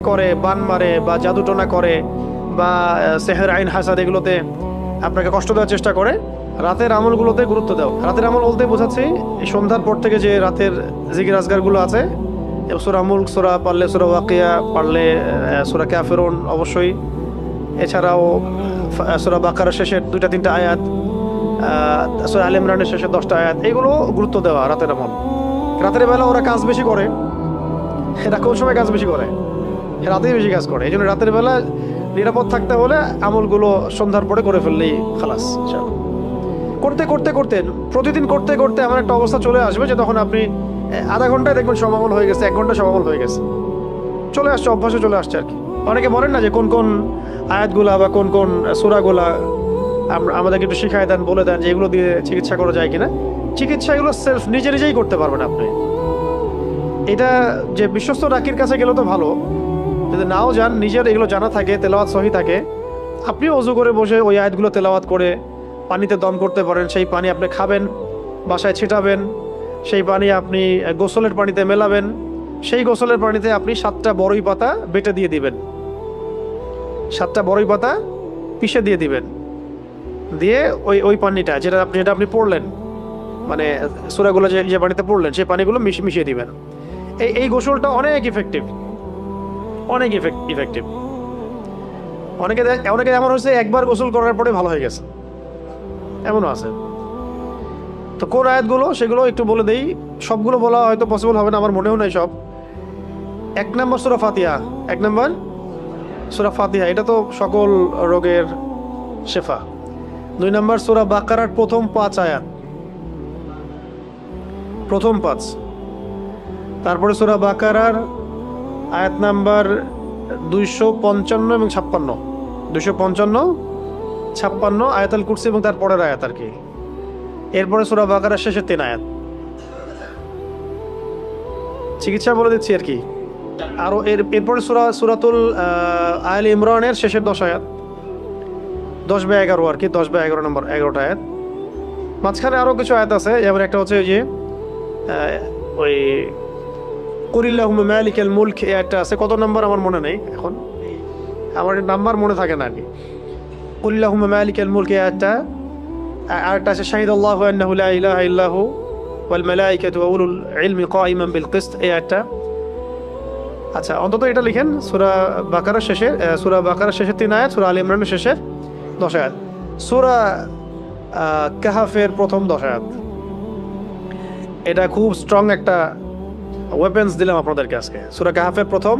করে, বান মারে বা জাদুটোনা করে বা সেহের আইন হাসাদ এগুলোতে আপনাকে কষ্ট দেওয়ার চেষ্টা করে, রাতের আমলগুলোতে গুরুত্ব দাও। রাতের আমল বলতে বোঝাচ্ছি এই সন্ধ্যার পর থেকে যে রাতের জিকির আজগারগুলো আছে, সূরা মুলক, সূরা পারলে সূরা ওয়াকিয়া, পারলে সূরা কাফিরুন অবশ্যই, এছাড়াও সূরা বাকারার শেষের 2-3টা আয়াত, সূরা আলে ইমরানের শেষের 10টা আয়াত, এগুলো গুরুত্ব দেওয়া রাতের আমল। রাতের বেলা ওরা কাজ বেশি করে, এরা কোন সময় কাজ বেশি করে? রাতেই বেশি কাজ করে। এই জন্য রাতের বেলা নিরাপদ থাকতে হলে আমলগুলো সন্ধ্যার পরে করে ফেললেই খালাস। করতে করতে করতে প্রতিদিন করতে করতে এমন একটা অবস্থা চলে আসবে যে তখন আপনি আধা ঘন্টায় দেখবেন সব আমল হয়ে গেছে, 1 ঘন্টা সব আমল হয়ে গেছে, চলে আসছে, অভ্যাসে চলে আসছে আর কি। অনেকে বলেন না যে কোন কোন আয়াতগুলা বা কোন কোন সূরাগুলা আমাদেরকে একটু শিখায় দেন, বলে দেন যে এগুলো দিয়ে চিকিৎসা করা যায় কিনা। চিকিৎসা এগুলো সেলফ নিজেই করতে পারবেন আপনি। এটা যে বিশ্বস্ত ডাকির কাছে গেলে তো ভালো, যদি নাও যান, নিজের এগুলো জানা থাকে, তেলাওয়াত সহি থাকে, আপনি অজু করে বসে ওই আয়াতগুলো তেলাওয়াত করে পানিতে দম করতে পারেন। সেই পানি আপনি খাবেন, বাসায় ছিটাবেন, সেই পানি আপনি গোসলের পানিতে মেলাবেন, সেই গোসলের পানিতে আপনি 7টা বড়ই পাতা বেটে দিয়ে দিবেন, 7টা বড়ই পাতা পিষে দিয়ে দিবেন, দিয়ে ওই পানিটা যেটা আপনি পড়লেন, মানে সূরাগুলো যে পানিতে পড়লেন সেই পানিগুলো মিশিয়ে দিবেন। এই গোসলটা অনেক ইফেক্টিভ, অনেক ইফেক্টিভ। অনেকে এমন হয়েছে একবার গোসল করার পরে ভালো হয়ে গেছে, এমনও আছে। তো কোন আয়াতগুলো সেগুলো একটু বলে দেই। সবগুলো বলা হয়তো পসিবল হবে না, আমার মনেও নাই সব। 1 নম্বর সূরা ফাতিহা, 1 নম্বর সূরা ফাতিহা, এটা তো সকল রোগের শেফা। 2 নম্বর সূরা বাকারার প্রথম 5 আয়াত, প্রথম 5। তারপরে সূরা বাকারার আয়াত নাম্বার 255 এবং 56, 255, 56, আয়াতুল কুরসি এবং তার পরের আয়াত আর কি। এরপরে সূরা বাকারার শেষের 3 আয়াত। চিকিৎসা বলে দিচ্ছি আর কি। আরো এরপরে সূরাতুল আলে ইমরানের শেষের 10 আয়াত, 10 বা 11 আর কি, 10 বা 11 নম্বর, 11টা আয়াত। মাঝখানে আরো কিছু আয়াত আছে, যেমন একটা হচ্ছে ওই যে ওই কুলিল্লাহুম্মা মালিকাল মুলক, এই আয়াতটা আছে। কত নম্বর আমার মনে নেই এখন, আমার নাম্বার মনে থাকে না আর কি। কুলিল্লাহুম্মা মালিকাল মুলক, এই আয়াতটা। আরেকটা আছে শাহিদাল্লাহু আন্নাহু লা ইলাহা ইল্লাহু ওয়াল মালাইকাতু ওয়া উলুল ইলমি কাইমান বিল কিসত, এই আয়াতটা। আচ্ছা, অন্তত এটা লিখেন, সূরা বাকারার শেষে, সূরা বাকারার শেষের 3 আয়াত, সূরা আলে ইমরানের শেষের 10 আয়াত, সূরা কাহাফের প্রথম 10 আয়াত। এটা খুব স্ট্রং একটা ওয়েপেন্স দিলাম আপনাদেরকে আজকে। সূরা কাহাফের প্রথম